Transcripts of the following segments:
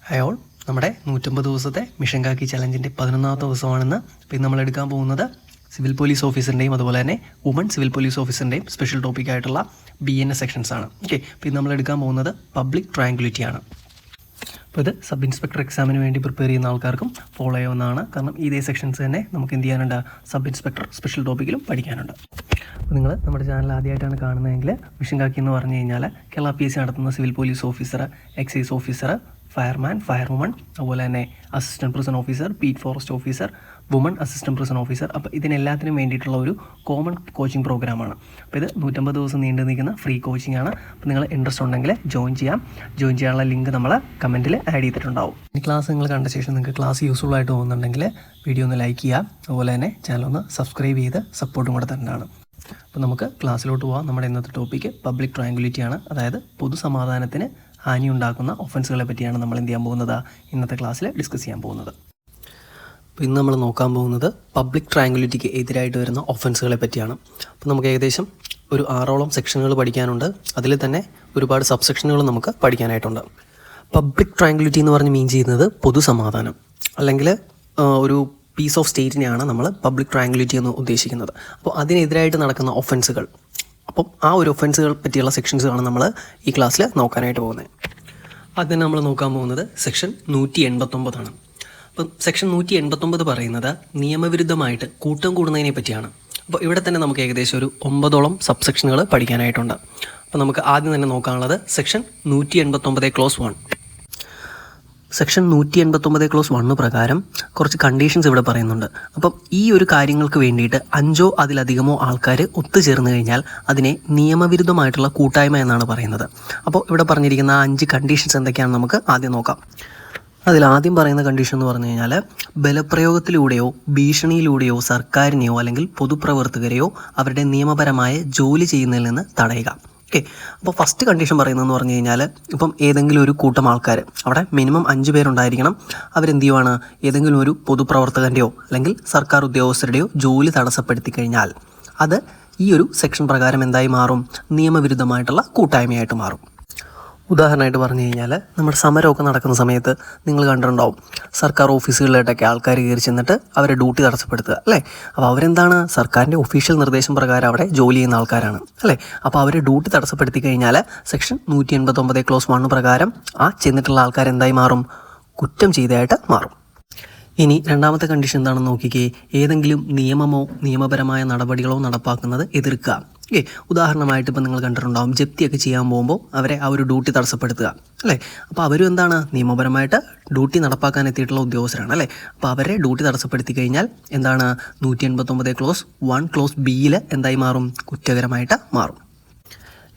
Hi all, നമ്മുടെ 150 ദിവസത്തെ mission കാക്കി ചലഞ്ചിൻ്റെ 11ാമത്തെ ദിവസമാണെന്ന്. അപ്പോൾ നമ്മൾ എടുക്കാൻ പോകുന്നത് സിവിൽ പോലീസ് ഓഫീസറിൻ്റെയും അതുപോലെ തന്നെ വുമൺ സിവിൽ പോലീസ് ഓഫീസറിൻ്റെയും സ്പെഷ്യൽ ടോപ്പിക്കായിട്ടുള്ള BNS സെക്ഷൻസ് ആണ്. ഓക്കെ, അപ്പോൾ നമ്മൾ എടുക്കാൻ പോകുന്നത് പബ്ലിക് ട്രയാങ്കുലിറ്റി ആണ്. അപ്പോൾ ഇത് സബ് ഇൻസ്പെക്ടർ എക്സാമിന് വേണ്ടി പ്രിപ്പയർ ചെയ്യുന്ന ആൾക്കാർക്കും ഫോളോ ചെയ്യാവുന്നതാണ്. കാരണം ഇതേ സെക്ഷൻസ് തന്നെ നമുക്ക് എന്ത് ചെയ്യാനുണ്ട്, സബ് ഇൻസ്പെക്ടർ സ്പെഷ്യൽ ടോപ്പിക്കിലും പഠിക്കാനുണ്ട്. അപ്പോൾ നിങ്ങൾ നമ്മുടെ ചാനൽ ആദ്യമായിട്ടാണ് കാണുന്നതെങ്കിൽ മിഷൻ കാക്കി എന്ന് പറഞ്ഞു കഴിഞ്ഞാൽ കേരള PSC നടത്തുന്ന civil police officer, excise officer, fireman, fire woman, അതുപോലെ തന്നെ assistant prison officer, beat forest officer, woman assistant prison officer. അപ്പോൾ ഇതിനെല്ലാത്തിനും വേണ്ടിയിട്ടുള്ള ഒരു കോമൺ കോച്ചിങ് പ്രോഗ്രാമാണ്. അപ്പോൾ ഇത് 150 ദിവസം നീണ്ടു നിൽക്കുന്ന ഫ്രീ കോച്ചിങ് ആണ്. അപ്പോൾ നിങ്ങൾ ഇൻട്രസ്റ്റ് ഉണ്ടെങ്കിൽ ജോയിൻ ചെയ്യാനുള്ള ലിങ്ക് നമ്മൾ കമൻറ്റിൽ ആഡ് ചെയ്തിട്ടുണ്ടാവും. ഈ ക്ലാസ് നിങ്ങൾ കണ്ട ശേഷം നിങ്ങൾക്ക് ക്ലാസ് യൂസ്ഫുൾ ആയിട്ട് തോന്നുന്നുണ്ടെങ്കിൽ വീഡിയോ ഒന്ന് ലൈക്ക് ചെയ്യുക, അതുപോലെ തന്നെ ചാനൽ ഒന്ന് സബ്സ്ക്രൈബ് ചെയ്ത് സപ്പോർട്ടും കൂടെ തന്നെയാണ്. അപ്പോൾ നമുക്ക് ക്ലാസ്സിലോട്ട് പോകാം. നമ്മുടെ ഇന്നത്തെ ടോപ്പിക്ക് പബ്ലിക് ട്രയാങ്കുലിറ്റി ആണ്. അതായത് പൊതുസമാധാനത്തിന് ഹാനി ഉണ്ടാക്കുന്ന ഒഫൻസുകളെ പറ്റിയാണ് നമ്മൾ എന്ത് ചെയ്യാൻ പോകുന്നത്, ഇന്നത്തെ ക്ലാസ്സിൽ ഡിസ്കസ് ചെയ്യാൻ പോകുന്നത്. അപ്പോൾ ഇന്ന് നമ്മൾ നോക്കാൻ പോകുന്നത് പബ്ലിക് ട്രയാങ്കുലിറ്റിക്ക് എതിരായിട്ട് വരുന്ന ഒഫൻസുകളെ പറ്റിയാണ്. അപ്പോൾ നമുക്ക് ഏകദേശം ഒരു 6ഓളം സെക്ഷനുകൾ പഠിക്കാനുണ്ട്. അതിൽ തന്നെ ഒരുപാട് സബ് സെക്ഷനുകൾ നമുക്ക് പഠിക്കാനായിട്ടുണ്ട്. പബ്ലിക് ട്രയാങ്കുലിറ്റി എന്ന് പറഞ്ഞ് മീൻ ചെയ്യുന്നത് പൊതുസമാധാനം അല്ലെങ്കിൽ ഒരു പീസ് ഓഫ് സ്റ്റേറ്റിനെയാണ് നമ്മൾ പബ്ലിക് ട്രയാങ്കുലിറ്റി എന്ന് ഉദ്ദേശിക്കുന്നത്. അപ്പോൾ അതിനെതിരായിട്ട് നടക്കുന്ന ഒഫൻസുകൾ, അപ്പം ആ ഒരു ഒഫൻസുകൾ പറ്റിയുള്ള സെക്ഷൻസാണ് നമ്മൾ ഈ ക്ലാസ്സിൽ നോക്കാനായിട്ട് പോകുന്നത്. ആദ്യം നമ്മൾ നോക്കാൻ പോകുന്നത് സെക്ഷൻ 189 ആണ്. അപ്പം സെക്ഷൻ 189 പറയുന്നത് നിയമവിരുദ്ധമായിട്ട് കൂട്ടം കൂടുന്നതിനെ പറ്റിയാണ്. അപ്പോൾ ഇവിടെ തന്നെ നമുക്ക് ഏകദേശം ഒരു 9ഓളം സബ് സെക്ഷനുകൾ പഠിക്കാനായിട്ടുണ്ട്. അപ്പോൾ നമുക്ക് ആദ്യം തന്നെ നോക്കാനുള്ളത് സെക്ഷൻ 189 ക്ലോസ് 1. സെക്ഷൻ 189 ക്ലോസ് 1 പ്രകാരം കുറച്ച് കണ്ടീഷൻസ് ഇവിടെ പറയുന്നുണ്ട്. അപ്പം ഈ ഒരു കാര്യങ്ങൾക്ക് വേണ്ടിയിട്ട് 5ഓ അതിലധികമോ ആൾക്കാർ ഒത്തുചേർന്ന് കഴിഞ്ഞാൽ അതിനെ നിയമവിരുദ്ധമായിട്ടുള്ള കൂട്ടായ്മ എന്നാണ് പറയുന്നത്. അപ്പോൾ ഇവിടെ പറഞ്ഞിരിക്കുന്ന 5 കണ്ടീഷൻസ് എന്തൊക്കെയാണെന്ന് നമുക്ക് ആദ്യം നോക്കാം. അതിലാദ്യം പറയുന്ന കണ്ടീഷൻ എന്ന് പറഞ്ഞു കഴിഞ്ഞാൽ ബലപ്രയോഗത്തിലൂടെയോ ഭീഷണിയിലൂടെയോ സർക്കാരിനെയോ അല്ലെങ്കിൽ പൊതുപ്രവർത്തകരെയോ അവരുടെ നിയമപരമായ ജോലി ചെയ്യുന്നതിൽ നിന്ന് തടയുക. ഓക്കെ, അപ്പോൾ ഫസ്റ്റ് കണ്ടീഷൻ പറയുന്നതെന്ന് പറഞ്ഞു കഴിഞ്ഞാൽ ഇപ്പം ഏതെങ്കിലും ഒരു കൂട്ടം ആൾക്കാർ, അവിടെ മിനിമം 5 പേരുണ്ടായിരിക്കണം, അവരെന്ത് ചെയ്യുവാണ്, ഏതെങ്കിലും ഒരു പൊതുപ്രവർത്തകൻ്റെയോ അല്ലെങ്കിൽ സർക്കാർ ഉദ്യോഗസ്ഥരുടെയോ ജോലി തടസ്സപ്പെടുത്തി കഴിഞ്ഞാൽ അത് ഈ ഒരു സെക്ഷൻ പ്രകാരം എന്തായി മാറും, നിയമവിരുദ്ധമായിട്ടുള്ള കൂട്ടായ്മയായിട്ട് മാറും. ഉദാഹരണമായിട്ട് പറഞ്ഞു കഴിഞ്ഞാൽ നമ്മുടെ സമരമൊക്കെ നടക്കുന്ന സമയത്ത് നിങ്ങൾ കണ്ടിട്ടുണ്ടാവും, സർക്കാർ ഓഫീസുകളിലോട്ടൊക്കെ ആൾക്കാർ കയറി ചെന്നിട്ട് അവരെ ഡ്യൂട്ടി തടസ്സപ്പെടുത്തുക അല്ലേ. അപ്പോൾ അവരെന്താണ്, സർക്കാരിൻ്റെ ഒഫീഷ്യൽ നിർദ്ദേശം പ്രകാരം അവിടെ ജോലി ചെയ്യുന്ന ആൾക്കാരാണ് അല്ലേ. അപ്പോൾ അവരെ ഡ്യൂട്ടി തടസ്സപ്പെടുത്തി കഴിഞ്ഞാൽ സെക്ഷൻ 189 ക്ലോസ് 1 പ്രകാരം ആ ചെന്നിട്ടുള്ള ആൾക്കാർ എന്തായി മാറും, കുറ്റം ചെയ്തതായിട്ട് മാറും. ഇനി രണ്ടാമത്തെ കണ്ടീഷൻ എന്താണെന്ന് നോക്കിക്കേ, ഏതെങ്കിലും നിയമമോ നിയമപരമായ നടപടികളോ നടപ്പാക്കുന്നത് എതിർക്കുക. ഓക്കെ, ഉദാഹരണമായിട്ട് ഇപ്പോൾ നിങ്ങൾ കണ്ടിട്ടുണ്ടാകും, ജപ്തിയൊക്കെ ചെയ്യാൻ പോകുമ്പോൾ അവരെ ആ ഒരു ഡ്യൂട്ടി തടസ്സപ്പെടുത്തുക അല്ലേ. അപ്പോൾ അവരും എന്താണ്, നിയമപരമായിട്ട് ഡ്യൂട്ടി നടപ്പാക്കാൻ എത്തിയിട്ടുള്ള ഉദ്യോഗസ്ഥരാണ് അല്ലേ. അപ്പോൾ അവരെ ഡ്യൂട്ടി തടസ്സപ്പെടുത്തി കഴിഞ്ഞാൽ എന്താണ്, 189 ക്ലോസ് 1 ക്ലോസ് Bയിൽ എന്തായി മാറും, കുറ്റകരമായിട്ട് മാറും.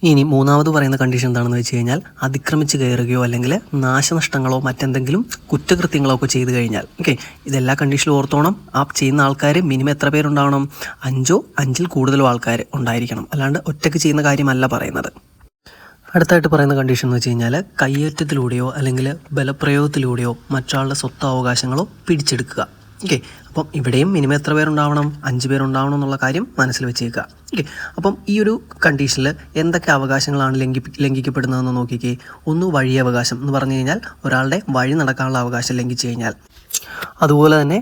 ഇനി മൂന്നാമത് പറയുന്ന കണ്ടീഷൻ എന്താണെന്ന് വെച്ച് കഴിഞ്ഞാൽ അതിക്രമിച്ച് കയറുകയോ അല്ലെങ്കിൽ നാശനഷ്ടങ്ങളോ മറ്റെന്തെങ്കിലും കുറ്റകൃത്യങ്ങളോ ഒക്കെ ചെയ്തു കഴിഞ്ഞാൽ. ഓക്കെ, ഇതെല്ലാ കണ്ടീഷനിലും ഓർത്തോണം. ആ ചെയ്യുന്ന ആൾക്കാർ മിനിമം എത്ര പേരുണ്ടാവണം, 5ഓ 5ൽ കൂടുതലോ ആൾക്കാർ ഉണ്ടായിരിക്കണം. അല്ലാണ്ട് ഒറ്റയ്ക്ക് ചെയ്യുന്ന കാര്യമല്ല പറയുന്നത്. അടുത്തായിട്ട് പറയുന്ന കണ്ടീഷൻ എന്ന് വെച്ച് കഴിഞ്ഞാൽ കയ്യേറ്റത്തിലൂടെയോ അല്ലെങ്കിൽ ബലപ്രയോഗത്തിലൂടെയോ മറ്റൊരാളുടെ സ്വത്തവകാശങ്ങളോ പിടിച്ചെടുക്കുക. ഓക്കെ, അപ്പം ഇവിടെയും മിനിമം എത്ര പേരുണ്ടാവണം, 5 പേരുണ്ടാവണം എന്നുള്ള കാര്യം മനസ്സിൽ വെച്ചേക്കുക. ഓക്കെ, അപ്പം ഈ ഒരു കണ്ടീഷനിൽ എന്തൊക്കെ അവകാശങ്ങളാണ് ലംഘിക്കപ്പെടുന്നതെന്ന് നോക്കിക്കേ. ഒന്ന്, വഴി അവകാശം എന്ന് പറഞ്ഞു കഴിഞ്ഞാൽ ഒരാളുടെ വഴി നടക്കാനുള്ള അവകാശം ലംഘിച്ചു കഴിഞ്ഞാൽ. അതുപോലെ തന്നെ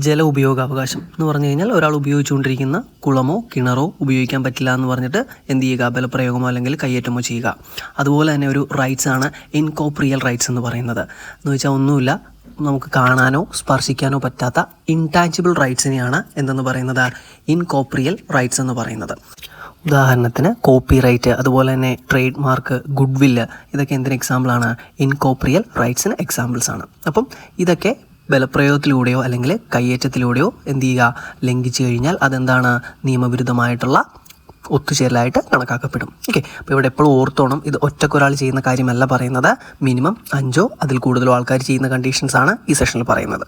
ജല ഉപയോഗാവകാശം എന്ന് പറഞ്ഞു കഴിഞ്ഞാൽ ഒരാൾ ഉപയോഗിച്ചുകൊണ്ടിരിക്കുന്ന കുളമോ കിണറോ ഉപയോഗിക്കാൻ പറ്റില്ല എന്ന് പറഞ്ഞിട്ട് എന്ത് ചെയ്യുക, ബലപ്രയോഗമോ അല്ലെങ്കിൽ കയ്യേറ്റമോ ചെയ്യുക. അതുപോലെ തന്നെ ഒരു റൈറ്റ്സ് ആണ് ഇൻകോപ്രിയൽ റൈറ്റ്സ് എന്ന് പറയുന്നത്. എന്ന് വെച്ചാൽ ഒന്നുമില്ല, നമുക്ക് കാണാനോ സ്പർശിക്കാനോ പറ്റാത്ത ഇൻടാഞ്ചിബിൾ റൈറ്റ്സിനെയാണ് എന്തെന്ന് പറയുന്നത്, ഇൻകോപ്രിയൽ റൈറ്റ്സ് എന്ന് പറയുന്നത്. ഉദാഹരണത്തിന് കോപ്പി റൈറ്റ്, അതുപോലെ തന്നെ ട്രേഡ് മാർക്ക്, ഗുഡ് വില്ല്, ഇതൊക്കെ എന്തിന് എക്സാമ്പിളാണ്, ഇൻകോപ്രിയൽ റൈറ്റ്സിന് എക്സാമ്പിൾസ് ആണ്. അപ്പം ഇതൊക്കെ ബലപ്രയോഗത്തിലൂടെയോ അല്ലെങ്കിൽ കയ്യേറ്റത്തിലൂടെയോ എന്ത് ചെയ്യുക, ലംഘിച്ചു കഴിഞ്ഞാൽ അതെന്താണ്, നിയമവിരുദ്ധമായിട്ടുള്ള ഒത്തുചേരലായിട്ട് കണക്കാക്കപ്പെടും. ഓക്കെ, അപ്പോൾ ഇവിടെ എപ്പോഴും ഓർത്തോണം, ഇത് ഒറ്റക്കൊരാൾ ചെയ്യുന്ന കാര്യമല്ല പറയുന്നത്, മിനിമം 5ഓ അതിൽ കൂടുതലോ ആൾക്കാർ ചെയ്യുന്ന കണ്ടീഷൻസാണ് ഈ സെഷനിൽ പറയുന്നത്.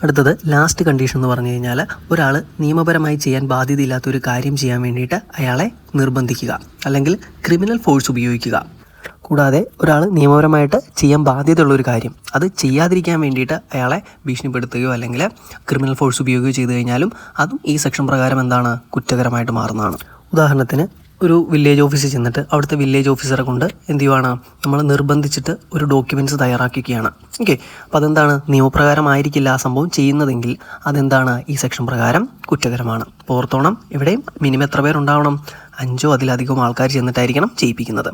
അടുത്തത് ലാസ്റ്റ് കണ്ടീഷൻ എന്ന് പറഞ്ഞു കഴിഞ്ഞാൽ ഒരാൾ നിയമപരമായി ചെയ്യാൻ ബാധ്യതയില്ലാത്തൊരു കാര്യം ചെയ്യാൻ വേണ്ടിയിട്ട് അയാളെ നിർബന്ധിക്കുക അല്ലെങ്കിൽ ക്രിമിനൽ ഫോഴ്സ് ഉപയോഗിക്കുക. കൂടാതെ ഒരാൾ നിയമപരമായിട്ട് ചെയ്യാൻ ബാധ്യതയുള്ളൊരു കാര്യം അത് ചെയ്യാതിരിക്കാൻ വേണ്ടിയിട്ട് അയാളെ ഭീഷണിപ്പെടുത്തുകയോ അല്ലെങ്കിൽ ക്രിമിനൽ ഫോഴ്സ് ഉപയോഗിക്കുകയോ ചെയ്തു കഴിഞ്ഞാലും അതും ഈ സെക്ഷൻ പ്രകാരം എന്താണ്, കുറ്റകരമായിട്ട് മാറുന്നതാണ്. ഉദാഹരണത്തിന് ഒരു വില്ലേജ് ഓഫീസിൽ ചെന്നിട്ട് അവിടുത്തെ വില്ലേജ് ഓഫീസറെ കൊണ്ട് എന്ത് ചെയ്യുവാണ്, നമ്മൾ നിർബന്ധിച്ചിട്ട് ഒരു ഡോക്യുമെൻറ്റ്സ് തയ്യാറാക്കിക്കുകയാണ്. ഓക്കെ, അപ്പോൾ അതെന്താണ്, നിയമപ്രകാരമായിരിക്കില്ല ആ സംഭവം ചെയ്യുന്നതെങ്കിൽ അതെന്താണ്, ഈ സെക്ഷൻ പ്രകാരം കുറ്റകരമാണ്. അപ്പോൾ ഓർത്തോണം, ഇവിടെ മിനിമം എത്ര പേരുണ്ടാവണം, 5 അതിലധികം ആൾക്കാർ ചെന്നിട്ടായിരിക്കണം ചെയ്യിപ്പിക്കുന്നത്.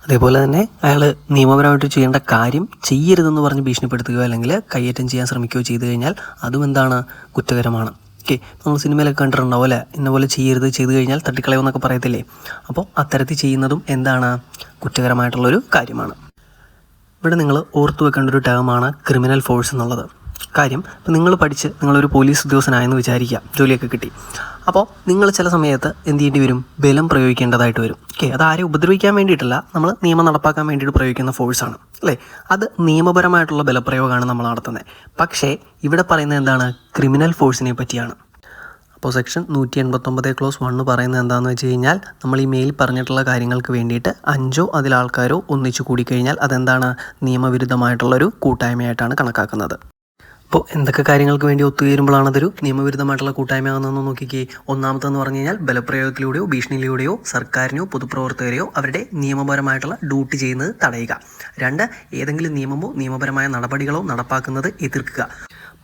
അതേപോലെ തന്നെ അയാൾ നിയമപരമായിട്ട് ചെയ്യേണ്ട കാര്യം ചെയ്യരുതെന്ന് പറഞ്ഞ് ഭീഷണിപ്പെടുത്തുകയോ അല്ലെങ്കിൽ കയ്യേറ്റം ചെയ്യാൻ ശ്രമിക്കുകയോ ചെയ്തു കഴിഞ്ഞാൽ അതും എന്താണ്, കുറ്റകരമാണ്. ഓക്കെ, നമ്മൾ സിനിമയിലൊക്കെ കണ്ടിട്ടുണ്ടാവും അല്ലേ, ഇന്ന പോലെ ചെയ്യരുത്, ചെയ്തു കഴിഞ്ഞാൽ തട്ടിക്കളയുമെന്നൊക്കെ പറയത്തില്ലേ. അപ്പോൾ അത്തരത്തിൽ ചെയ്യുന്നതും എന്താണ്, കുറ്റകരമായിട്ടുള്ളൊരു കാര്യമാണ്. ഇവിടെ നിങ്ങൾ ഓർത്തു വെക്കേണ്ട ഒരു ടേമാണ് ക്രിമിനൽ ഫോഴ്സ് എന്നുള്ളത്. കാര്യം, ഇപ്പോൾ നിങ്ങൾ പഠിച്ച് നിങ്ങളൊരു പോലീസ് ഉദ്യോഗസ്ഥനായെന്ന് വിചാരിക്കുക, ജോലിയൊക്കെ കിട്ടി. അപ്പോൾ നിങ്ങൾ ചില സമയത്ത് എന്ത് ചെയ്യേണ്ടി വരും, ബലം പ്രയോഗിക്കേണ്ടതായിട്ട് വരും. ഓക്കെ, അത് ആരെയും ഉപദ്രവിക്കാൻ വേണ്ടിയിട്ടല്ല, നമ്മൾ നിയമം നടപ്പാക്കാൻ വേണ്ടിയിട്ട് പ്രയോഗിക്കുന്ന ഫോഴ്സാണ് അല്ലേ. അത് നിയമപരമായിട്ടുള്ള ബലപ്രയോഗമാണ് നമ്മൾ നടത്തുന്നത്. പക്ഷേ ഇവിടെ പറയുന്നത് എന്താണ്, ക്രിമിനൽ ഫോഴ്സിനെ പറ്റിയാണ്. അപ്പോൾ സെക്ഷൻ 189 ക്ലോസ് 1 പറയുന്നത് എന്താണെന്ന് വെച്ച് കഴിഞ്ഞാൽ, നമ്മൾ ഈ മെയിൽ പറഞ്ഞിട്ടുള്ള കാര്യങ്ങൾക്ക് വേണ്ടിയിട്ട് 5 അതിലാൾക്കാരോ ഒന്നിച്ചു കൂടിക്കഴിഞ്ഞാൽ അതെന്താണ്, നിയമവിരുദ്ധമായിട്ടുള്ളൊരു കൂട്ടായ്മയായിട്ടാണ് കണക്കാക്കുന്നത്. അപ്പോൾ എന്തൊക്കെ കാര്യങ്ങൾക്ക് വേണ്ടി ഒത്തുചേരുമ്പോഴാണ് അതൊരു നിയമവിരുദ്ധമായിട്ടുള്ള കൂട്ടായ്മയാണെന്ന് നോക്കിക്കേ. ഒന്നാമത്തെന്ന് പറഞ്ഞു കഴിഞ്ഞാൽ ബലപ്രയോഗത്തിലൂടെയോ ഭീഷണിയിലൂടെയോ സർക്കാരിനെയോ പൊതുപ്രവർത്തകരെയോ അവരുടെ നിയമപരമായിട്ടുള്ള ഡ്യൂട്ടി ചെയ്യുന്നത് തടയുക. 2, ഏതെങ്കിലും നിയമമോ നിയമപരമായ നടപടികളോ നടപ്പാക്കുന്നത് എതിർക്കുക.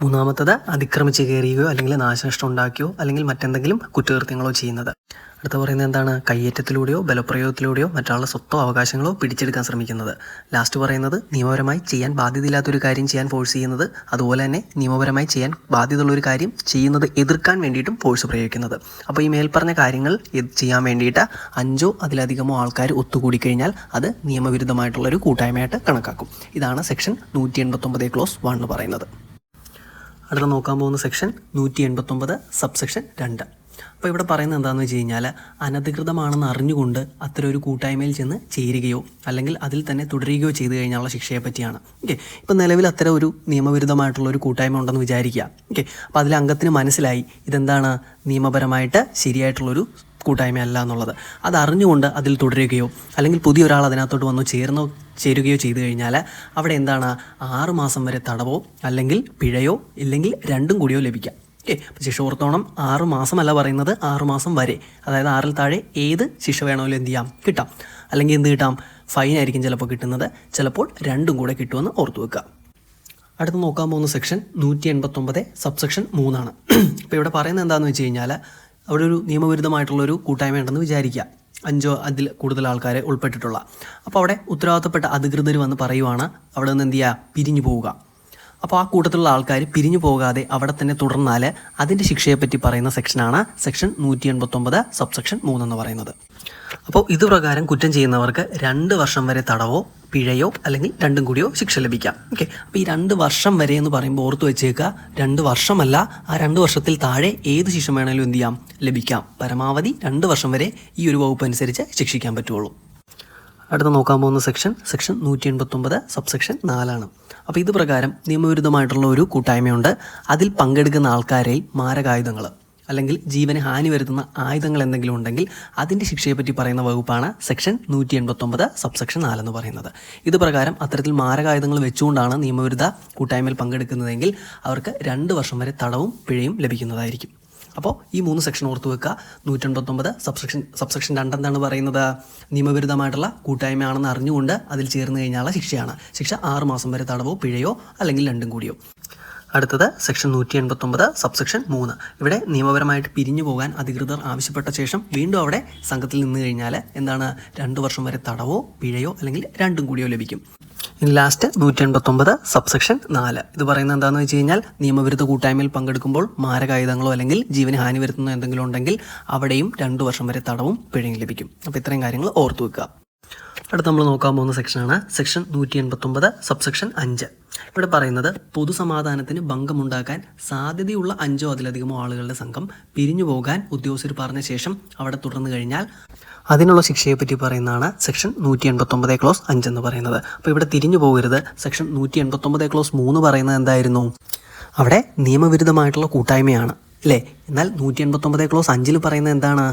മൂന്നാമത്തത് അതിക്രമിച്ച് കയറുകയോ അല്ലെങ്കിൽ നാശനഷ്ടം ഉണ്ടാക്കുകയോ അല്ലെങ്കിൽ മറ്റെന്തെങ്കിലും കുറ്റകൃത്യങ്ങളോ ചെയ്യുന്നത്. അടുത്ത പറയുന്നത് എന്താണ്, കയ്യേറ്റത്തിലൂടെയോ ബലപ്രയോഗത്തിലൂടെയോ മറ്റുള്ള സ്വത്തോ അവകാശങ്ങളോ പിടിച്ചെടുക്കാൻ ശ്രമിക്കുന്നത്. ലാസ്റ്റ് പറയുന്നത് നിയമപരമായി ചെയ്യാൻ ബാധ്യതയില്ലാത്തൊരു കാര്യം ചെയ്യാൻ ഫോഴ്സ് ചെയ്യുന്നത്, അതുപോലെ തന്നെ നിയമപരമായി ചെയ്യാൻ ബാധ്യതയുള്ളൊരു കാര്യം ചെയ്യുന്നത് എതിർക്കാൻ വേണ്ടിയിട്ടും ഫോഴ്സ് പ്രയോഗിക്കുന്നത്. അപ്പോൾ ഈ മേൽപ്പറഞ്ഞ കാര്യങ്ങൾ ചെയ്യാൻ വേണ്ടിയിട്ട് 5 അതിലധികമോ ആൾക്കാർ ഒത്തുകൂടിക്കഴിഞ്ഞാൽ അത് നിയമവിരുദ്ധമായിട്ടുള്ളൊരു കൂട്ടായ്മയായിട്ട് കണക്കാക്കും. ഇതാണ് സെക്ഷൻ 189 ക്ലോസ് 1 പറയുന്നത്. അടുത്ത നോക്കാൻ പോകുന്ന സെക്ഷൻ 189 സബ്സെക്ഷൻ 2. അപ്പോൾ ഇവിടെ പറയുന്നത് എന്താണെന്ന് വെച്ച് കഴിഞ്ഞാൽ, അനധികൃതമാണെന്ന് അറിഞ്ഞുകൊണ്ട് അത്തരം ഒരു കൂട്ടായ്മയിൽ ചെന്ന് ചേരുകയോ അല്ലെങ്കിൽ അതിൽ തന്നെ തുടരുകയോ ചെയ്തു കഴിഞ്ഞാലുള്ള ശിക്ഷയെ പറ്റിയാണ്. ഓക്കെ, ഇപ്പോൾ നിലവിൽ അത്തരം ഒരു നിയമവിരുദ്ധമായിട്ടുള്ള ഒരു കൂട്ടായ്മ ഉണ്ടെന്ന് വിചാരിക്കുക. ഓക്കെ, അപ്പോൾ അതിലെ അംഗത്തിന് മനസ്സിലായി ഇതെന്താണ്, നിയമപരമായിട്ട് ശരിയായിട്ടുള്ളൊരു കൂട്ടായ്മയല്ല എന്നുള്ളത്. അത് അറിഞ്ഞുകൊണ്ട് അതിൽ തുടരുകയോ അല്ലെങ്കിൽ പുതിയൊരാൾ അതിനകത്തോട്ട് വന്നു ചേരുകയോ ചെയ്തു കഴിഞ്ഞാൽ അവിടെ എന്താണ്, 6 മാസം വരെ തടവോ അല്ലെങ്കിൽ പിഴയോ ഇല്ലെങ്കിൽ രണ്ടും കൂടിയോ ലഭിക്കാം. ഓക്കെ, അപ്പോൾ ശിക്ഷ ഓർത്തോണം, 6 മാസമല്ല പറയുന്നത്, 6 മാസം വരെ, അതായത് 6-ൽ താഴെ ഏത് ശിക്ഷ വേണമെങ്കിലും എന്ത് ചെയ്യാം, കിട്ടാം. അല്ലെങ്കിൽ എന്ത് കിട്ടാം, ഫൈൻ ആയിരിക്കും ചിലപ്പോൾ കിട്ടുന്നത്, ചിലപ്പോൾ രണ്ടും കൂടെ കിട്ടുമെന്ന് ഓർത്തു വെക്കുക. അടുത്ത് നോക്കാൻ പോകുന്ന സെക്ഷൻ 189 സബ്സെക്ഷൻ 3. അപ്പോൾ ഇവിടെ പറയുന്നത് എന്താണെന്ന് വെച്ച് കഴിഞ്ഞാൽ, അവിടെ ഒരു നിയമവിരുദ്ധമായിട്ടുള്ളൊരു കൂട്ടായ്മ ഉണ്ടെന്ന് വിചാരിക്കുക, 5 അതിൽ കൂടുതൽ ആൾക്കാരെ ഉൾപ്പെട്ടിട്ടുള്ള. അപ്പോൾ അവിടെ ഉത്തരവാദിത്തപ്പെട്ട അധികൃതർ വന്ന് പറയുവാണ് അവിടെ നിന്ന് എന്ത് ചെയ്യുക, പിരിഞ്ഞു പോവുക. അപ്പോൾ ആ കൂട്ടത്തിലുള്ള ആൾക്കാർ പിരിഞ്ഞു പോകാതെ അവിടെ തന്നെ തുടർന്നാൽ അതിൻ്റെ ശിക്ഷയെപ്പറ്റി പറയുന്ന സെക്ഷനാണ് സെക്ഷൻ 189 സബ്സെക്ഷൻ 3 എന്ന് പറയുന്നത്. അപ്പോൾ ഇതുപ്രകാരം കുറ്റം ചെയ്യുന്നവർക്ക് 2 വർഷം വരെ തടവോ പിഴയോ അല്ലെങ്കിൽ രണ്ടും കൂടിയോ ശിക്ഷ ലഭിക്കാം. ഓക്കെ, അപ്പോൾ ഈ 2 വർഷം വരെ എന്ന് പറയുമ്പോൾ ഓർത്ത് വെച്ചേക്കുക, 2 വർഷമല്ല, ആ 2 വർഷത്തിൽ താഴെ ഏത് ശിക്ഷ വേണമെങ്കിലും എന്ത് ചെയ്യാം, ലഭിക്കാം. പരമാവധി 2 വർഷം വരെ ഈ ഒരു വകുപ്പ് അനുസരിച്ച് ശിക്ഷിക്കാൻ പറ്റുള്ളൂ. അടുത്ത നോക്കാൻ പോകുന്ന സെക്ഷൻ 189 സബ്സെക്ഷൻ 4. അപ്പോൾ ഇത് പ്രകാരം നിയമവിരുദ്ധമായിട്ടുള്ള ഒരു കൂട്ടായ്മയുണ്ട്. അതിൽ പങ്കെടുക്കുന്ന ആൾക്കാരിൽ മാരകായുധങ്ങൾ അല്ലെങ്കിൽ ജീവന് ഹാനി വരുത്തുന്ന ആയുധങ്ങൾ എന്തെങ്കിലും ഉണ്ടെങ്കിൽ അതിൻ്റെ ശിക്ഷയെപ്പറ്റി പറയുന്ന വകുപ്പാണ് സെക്ഷൻ 189 സബ്സെക്ഷൻ 4 എന്ന് പറയുന്നത്. ഇത് പ്രകാരം അത്തരത്തിൽ മാരകായുധങ്ങൾ വെച്ചുകൊണ്ടാണ് നിയമവിരുദ്ധ കൂട്ടായ്മയിൽ പങ്കെടുക്കുന്നതെങ്കിൽ അവർക്ക് 2 വർഷം വരെ തടവും പിഴയും ലഭിക്കുന്നതായിരിക്കും. അപ്പോൾ ഈ 3 സെക്ഷൻ ഓർത്ത് വെക്കുക. 189 സബ്സെക്ഷൻ 2 എന്താണ് പറയുന്നത്, നിയമവിരുദ്ധമായിട്ടുള്ള കൂട്ടായ്മയാണെന്ന് അറിഞ്ഞുകൊണ്ട് അതിൽ ചേർന്ന് കഴിഞ്ഞാലുള്ള ശിക്ഷയാണ്. ശിക്ഷ 6 മാസം വരെ തടവോ പിഴയോ അല്ലെങ്കിൽ രണ്ടും കൂടിയോ. അടുത്തത് സെക്ഷൻ 189 സബ്സെക്ഷൻ 3. ഇവിടെ നിയമപരമായിട്ട് പിരിഞ്ഞു പോകാൻ അധികൃതർ ആവശ്യപ്പെട്ട ശേഷം വീണ്ടും അവിടെ സംഘത്തിൽ നിന്ന് കഴിഞ്ഞാൽ എന്താണ്, 2 വർഷം വരെ തടവോ പിഴയോ അല്ലെങ്കിൽ രണ്ടും കൂടിയോ ലഭിക്കും. ഇനി ലാസ്റ്റ് 189 സബ്സെക്ഷൻ 4. ഇത് പറയുന്നത് എന്താണെന്ന് വെച്ച് കഴിഞ്ഞാൽ, നിയമവിരുദ്ധ കൂട്ടായ്മയിൽ പങ്കെടുക്കുമ്പോൾ മാരകായുധങ്ങളോ അല്ലെങ്കിൽ ജീവന് ഹാനി വരുത്തുന്ന എന്തെങ്കിലും ഉണ്ടെങ്കിൽ അവിടെയും 2 വർഷം വരെ തടവും പിഴയും ലഭിക്കും. അപ്പോൾ ഇത്രയും കാര്യങ്ങൾ ഓർത്തു വെക്കുക. അടുത്ത് നമ്മൾ നോക്കാൻ പോകുന്ന സെക്ഷനാണ് സെക്ഷൻ 189 സബ്സെക്ഷൻ 5. ഇവിടെ പറയുന്നത് പൊതുസമാധാനത്തിന് ഭംഗമുണ്ടാക്കാൻ സാധ്യതയുള്ള 5 അതിലധികമോ ആളുകളുടെ സംഘം പിരിഞ്ഞു പോകാൻ ഉദ്യോഗസ്ഥർ പറഞ്ഞ ശേഷം അവിടെ തുടർന്നു കഴിഞ്ഞാൽ അതിനുള്ള ശിക്ഷയെപ്പറ്റി പറയുന്നതാണ് സെക്ഷൻ 189 ക്ലോസ് 5 എന്ന് പറയുന്നത്. അപ്പോൾ ഇവിടെ തിരിഞ്ഞു പോകരുത്. സെക്ഷൻ 189 ക്ലോസ് 3 പറയുന്നത് എന്തായിരുന്നു, അവിടെ നിയമവിരുദ്ധമായിട്ടുള്ള കൂട്ടായ്മയാണ്. അല്ലേ? എന്നാൽ 189 ക്ലോസ് 5 പറയുന്നത് എന്താണ്?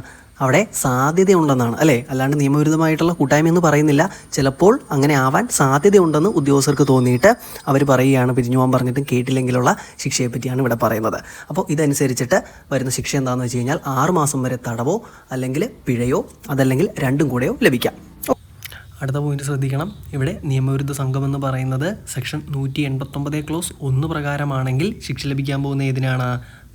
അവിടെ സാധ്യതയുണ്ടെന്നാണ്, അല്ലേ? അല്ലാണ്ട് നിയമവിരുദ്ധമായിട്ടുള്ള കൂട്ടായ്മ എന്ന് പറയുന്നില്ല. ചിലപ്പോൾ അങ്ങനെ ആവാൻ സാധ്യതയുണ്ടെന്ന് ഉദ്യോഗസ്ഥർക്ക് തോന്നിയിട്ട് അവർ പറയുകയാണ്, പിരിഞ്ഞു പോകാൻ പറഞ്ഞിട്ടും കേട്ടില്ലെങ്കിലുള്ള ശിക്ഷയെ പറ്റിയാണ് ഇവിടെ പറയുന്നത്. അപ്പോൾ ഇതനുസരിച്ചിട്ട് വരുന്ന ശിക്ഷ എന്താണെന്ന് വെച്ച് കഴിഞ്ഞാൽ 6 മാസം വരെ തടവോ അല്ലെങ്കിൽ പിഴയോ അതല്ലെങ്കിൽ രണ്ടും കൂടെയോ ലഭിക്കാം. അടുത്ത പോയിന്റ് ശ്രദ്ധിക്കണം. ഇവിടെ നിയമവിരുദ്ധ സംഘം എന്ന് പറയുന്നത് സെക്ഷൻ 189 ക്ലോസ് 1 പ്രകാരമാണെങ്കിൽ ശിക്ഷ ലഭിക്കാൻ പോകുന്ന ഏതിനാണ്?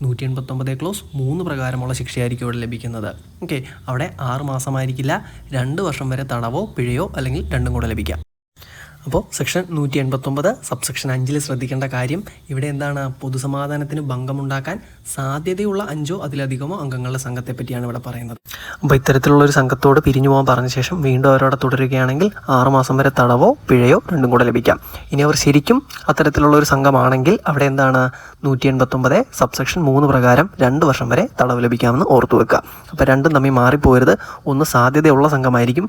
189 ക്ലോസ് 3 പ്രകാരമുള്ള ശിക്ഷയായിരിക്കും ഇവിടെ ലഭിക്കുന്നത്. ഓക്കെ, അവിടെ 6 മാസമായിരിക്കില്ല, 2 വർഷം വരെ തടവോ പിഴയോ അല്ലെങ്കിൽ രണ്ടും കൂടെ ലഭിക്കാം. അപ്പോൾ സെക്ഷൻ 189 സബ്സെക്ഷൻ 5 ശ്രദ്ധിക്കേണ്ട കാര്യം ഇവിടെ എന്താണ്? പൊതുസമാധാനത്തിന് ഭംഗമുണ്ടാക്കാൻ സാധ്യതയുള്ള 5 അതിലധികമോ അംഗങ്ങളുടെ സംഘത്തെ പറ്റിയാണ് ഇവിടെ പറയുന്നത്. അപ്പോൾ ഇത്തരത്തിലുള്ളൊരു സംഘത്തോട് പിരിഞ്ഞു പോകാൻ പറഞ്ഞ ശേഷം വീണ്ടും അവരോട് തുടരുകയാണെങ്കിൽ 6 മാസം വരെ തടവോ പിഴയോ രണ്ടും കൂടെ ലഭിക്കാം. ഇനി അവർ ശരിക്കും അത്തരത്തിലുള്ളൊരു സംഘമാണെങ്കിൽ അവിടെ എന്താണ്? 189 സബ്സെക്ഷൻ 3 പ്രകാരം 2 വർഷം വരെ തടവ് ലഭിക്കാമെന്ന് ഓർത്തു വെക്കുക. അപ്പോൾ രണ്ടും തമ്മിൽ മാറിപ്പോരുത്. ഒന്ന് സാധ്യതയുള്ള സംഘമായിരിക്കും,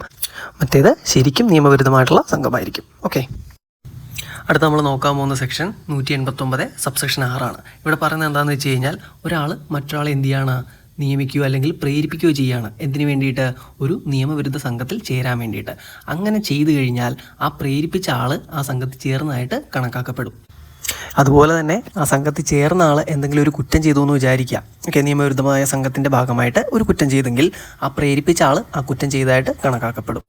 മറ്റേത് ശരിക്കും നിയമവിരുദ്ധമായിട്ടുള്ള സംഘമായിരിക്കും. ഓക്കെ, അടുത്ത നമ്മൾ നോക്കാൻ പോകുന്ന സെക്ഷൻ 189 സബ്സെക്ഷൻ 6 ആണ്. ഇവിടെ പറയുന്നത് എന്താണെന്ന് വെച്ച് കഴിഞ്ഞാൽ ഒരാൾ മറ്റൊരാളെ എന്ത് ചെയ്യാണ്? നിയമിക്കുകയോ അല്ലെങ്കിൽ പ്രേരിപ്പിക്കുകയോ ചെയ്യുകയാണ്. എന്തിനു വേണ്ടിയിട്ട്? ഒരു നിയമവിരുദ്ധ സംഘത്തിൽ ചേരാൻ വേണ്ടിയിട്ട്. അങ്ങനെ ചെയ്തു കഴിഞ്ഞാൽ ആ പ്രേരിപ്പിച്ച ആൾ ആ സംഘത്തിൽ ചേർന്നതായിട്ട് കണക്കാക്കപ്പെടും. അതുപോലെ തന്നെ ആ സംഘത്തിൽ ചേർന്ന ആൾ എന്തെങ്കിലും ഒരു കുറ്റം ചെയ്തു എന്ന് വിചാരിക്കുക. ഓക്കെ, നിയമവിരുദ്ധമായ സംഘത്തിൻ്റെ ഭാഗമായിട്ട് ഒരു കുറ്റം ചെയ്തെങ്കിൽ ആ പ്രേരിപ്പിച്ച ആൾ ആ കുറ്റം ചെയ്തതായിട്ട് കണക്കാക്കപ്പെടും.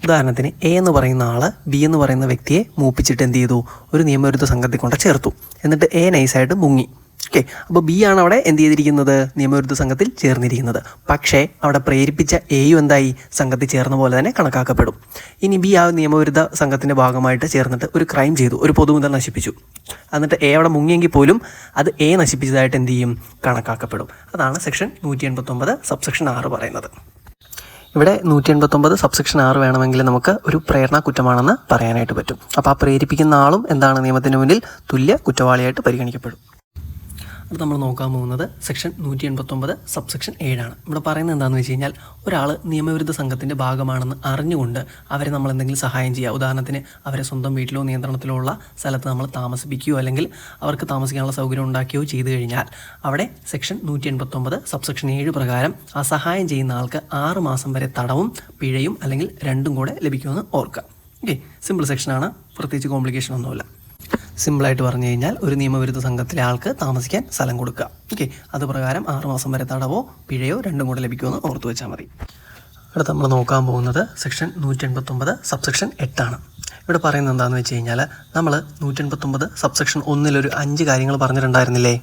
ഉദാഹരണത്തിന് എ എന്ന് പറയുന്ന ആൾ ബി എന്ന് പറയുന്ന വ്യക്തിയെ മൂപ്പിച്ചിട്ട് എന്ത് ചെയ്തു? ഒരു നിയമവിരുദ്ധ സംഘത്തിൽ കൊണ്ട് ചേർത്തു. എന്നിട്ട് എ നൈസായിട്ട് മുങ്ങി. ഓക്കെ, അപ്പോൾ ബി ആണ് അവിടെ എന്ത് ചെയ്തിരിക്കുന്നത്? നിയമവിരുദ്ധ സംഘത്തിൽ ചേർന്നിരിക്കുന്നത്. പക്ഷേ അവിടെ പ്രേരിപ്പിച്ച എയും എന്തായി? സംഘത്തിൽ ചേർന്ന പോലെ തന്നെ കണക്കാക്കപ്പെടും. ഇനി ബി ആ നിയമവിരുദ്ധ സംഘത്തിൻ്റെ ഭാഗമായിട്ട് ചേർന്നിട്ട് ഒരു ക്രൈം ചെയ്തു, ഒരു പൊതുമുതൽ നശിപ്പിച്ചു. എന്നിട്ട് എ അവിടെ മുങ്ങിയെങ്കിൽ പോലും അത് എ നശിപ്പിച്ചതായിട്ട് എന്ത് ചെയ്യും? കണക്കാക്കപ്പെടും. അതാണ് സെക്ഷൻ 189 സബ്സെക്ഷൻ 6 പറയുന്നത്. ഇവിടെ 189 സബ്സെക്ഷൻ 6 വേണമെങ്കിൽ നമുക്ക് ഒരു പ്രേരണ കുറ്റമാണെന്ന് പറയാനായിട്ട് പറ്റും. അപ്പോൾ ആ പ്രേരിപ്പിക്കുന്ന ആളും എന്താണ്? നിയമത്തിന് മുന്നിൽ തുല്യ കുറ്റവാളിയായിട്ട് പരിഗണിക്കപ്പെടും. അത് നമ്മൾ നോക്കാൻ പോകുന്നത് സെക്ഷൻ 189 സബ്സെക്ഷൻ 7 ആണ്. ഇവിടെ പറയുന്നത് എന്താണെന്ന് വെച്ച് കഴിഞ്ഞാൽ ഒരാൾ നിയമവിരുദ്ധ സംഘത്തിൻ്റെ ഭാഗമാണെന്ന് അറിഞ്ഞുകൊണ്ട് അവരെ നമ്മൾ എന്തെങ്കിലും സഹായം ചെയ്യുക. ഉദാഹരണത്തിന് അവരെ സ്വന്തം വീട്ടിലോ നിയന്ത്രണത്തിലോ ഉള്ള സ്ഥലത്ത് നമ്മൾ താമസിപ്പിക്കുകയോ അല്ലെങ്കിൽ അവർക്ക് താമസിക്കാനുള്ള സൗകര്യം ഉണ്ടാക്കുകയോ ചെയ്തു കഴിഞ്ഞാൽ അവിടെ സെക്ഷൻ 189 സബ്സെക്ഷൻ 7 പ്രകാരം ആ സഹായം ചെയ്യുന്ന ആൾക്ക് 6 മാസം വരെ തടവും പിഴയും അല്ലെങ്കിൽ രണ്ടും കൂടെ ലഭിക്കുമെന്ന് ഓർക്കുക. ഓക്കെ, സിമ്പിൾ സെക്ഷനാണ്, പ്രത്യേകിച്ച് കോംപ്ലിക്കേഷൻ ഒന്നുമില്ല. സിമ്പിളായിട്ട് പറഞ്ഞു കഴിഞ്ഞാൽ ഒരു നിയമവിരുദ്ധ സംഘത്തിലെ ആൾക്ക് താമസിക്കാൻ സ്ഥലം കൊടുക്കുക. ഓക്കെ, അത് പ്രകാരം 6 മാസം വരെ തടവോ പിഴയോ രണ്ടും കൂടെ ലഭിക്കുമെന്ന് ഓർത്തു വെച്ചാൽ മതി. അടുത്ത് നമ്മൾ നോക്കാൻ പോകുന്നത് സെക്ഷൻ 189 സബ്സെക്ഷൻ 8 ആണ്. ഇവിടെ പറയുന്നത് എന്താണെന്ന് വെച്ച് കഴിഞ്ഞാൽ നമ്മൾ 189 സബ്സെക്ഷൻ 1 5 കാര്യങ്ങൾ പറഞ്ഞിട്ടുണ്ടായിരുന്നില്ലേ?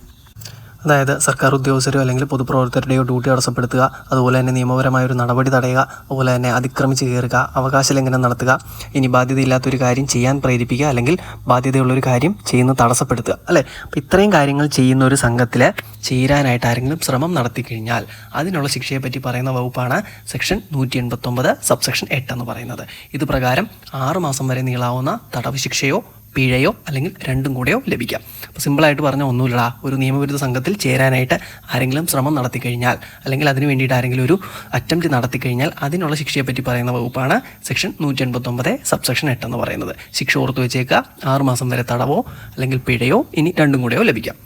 അതായത് സർക്കാർ ഉദ്യോഗസ്ഥരോ അല്ലെങ്കിൽ പൊതുപ്രവർത്തകരുടെയോ ഡ്യൂട്ടി തടസ്സപ്പെടുത്തുക, അതുപോലെ തന്നെ നിയമപരമായ ഒരു നടപടി തടയുക, അതുപോലെ തന്നെ അതിക്രമിച്ച് കയറുക, അവകാശ ലംഘനം നടത്തുക, ഇനി ബാധ്യതയില്ലാത്തൊരു കാര്യം ചെയ്യാൻ പ്രേരിപ്പിക്കുക അല്ലെങ്കിൽ ബാധ്യതയുള്ളൊരു കാര്യം ചെയ്യുന്നത് തടസ്സപ്പെടുത്തുക, അല്ലേ? അപ്പോൾ ഇത്രയും കാര്യങ്ങൾ ചെയ്യുന്ന ഒരു സംഘത്തിൽ ചേരാനായിട്ട് ആരെങ്കിലും ശ്രമം നടത്തിക്കഴിഞ്ഞാൽ അതിനുള്ള ശിക്ഷയെപ്പറ്റി പറയുന്ന വകുപ്പാണ് സെക്ഷൻ 189 സബ്സെക്ഷൻ 8 എന്ന് പറയുന്നത്. ഇത് പ്രകാരം 6 മാസം വരെ നീളാവുന്ന തടവ് ശിക്ഷയോ പിഴയോ അല്ലെങ്കിൽ രണ്ടും കൂടെയോ ലഭിക്കാം. അപ്പോൾ സിമ്പിളായിട്ട് പറഞ്ഞാൽ ഒന്നുമില്ല, ഒരു നിയമവിരുദ്ധ സംഘത്തിൽ ചേരാനായിട്ട് ആരെങ്കിലും ശ്രമം നടത്തിക്കഴിഞ്ഞാൽ അല്ലെങ്കിൽ അതിന് വേണ്ടിയിട്ട് ആരെങ്കിലും ഒരു അറ്റംപ്റ്റ് നടത്തിക്കഴിഞ്ഞാൽ അതിനുള്ള ശിക്ഷയെപ്പറ്റി പറയുന്ന വകുപ്പാണ് സെക്ഷൻ 189 സബ്സെക്ഷൻ 8 എന്ന് പറയുന്നത്. ശിക്ഷ ഓർത്തു വെച്ചേക്കുക, 6 മാസം വരെ തടവോ അല്ലെങ്കിൽ പിഴയോ ഇനി രണ്ടും കൂടെയോ ലഭിക്കാം.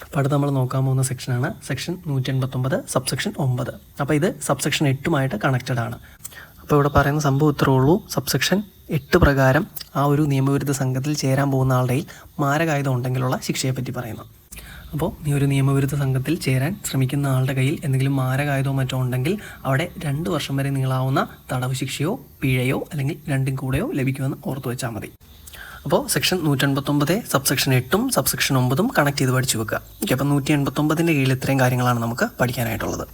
അപ്പോൾ അടുത്ത് നമ്മൾ നോക്കാൻ പോകുന്ന സെക്ഷനാണ് സെക്ഷൻ 189 സബ്സെക്ഷൻ 9. അപ്പോൾ ഇത് സബ്സെക്ഷൻ 8 കണക്റ്റഡ് ആണ്. അപ്പോൾ ഇവിടെ പറയുന്ന സംഭവം ഇത്രേ ഉള്ളൂ. സബ്സെക്ഷൻ 8 പ്രകാരം ആ ഒരു നിയമവിരുദ്ധ സംഘത്തിൽ ചേരാൻ പോകുന്ന ആളുടെ മാരകായുധം ഉണ്ടെങ്കിലുള്ള ശിക്ഷയെപ്പറ്റി പറയുന്നു. അപ്പോൾ നീ ഒരു നിയമവിരുദ്ധ സംഘത്തിൽ ചേരാൻ ശ്രമിക്കുന്ന ആളുടെ കയ്യിൽ എന്തെങ്കിലും മാരകായുധമോ മറ്റോ ഉണ്ടെങ്കിൽ അവിടെ 2 വർഷം വരെ നീളാവുന്ന തടവ് ശിക്ഷയോ പിഴയോ അല്ലെങ്കിൽ രണ്ടും കൂടെയോ ലഭിക്കുമെന്ന് ഓർത്തു വെച്ചാൽ മതി. അപ്പോൾ സെക്ഷൻ 189 സബ്സെക്ഷൻ 8 സബ്സെക്ഷൻ 9 കണക്ട് ചെയ്ത് പഠിച്ചു വെക്കുക. ഓക്കെ, അപ്പോൾ 189 കീഴിൽ ഇത്രയും കാര്യങ്ങളാണ് നമുക്ക് പഠിക്കാനായിട്ടുള്ളത്.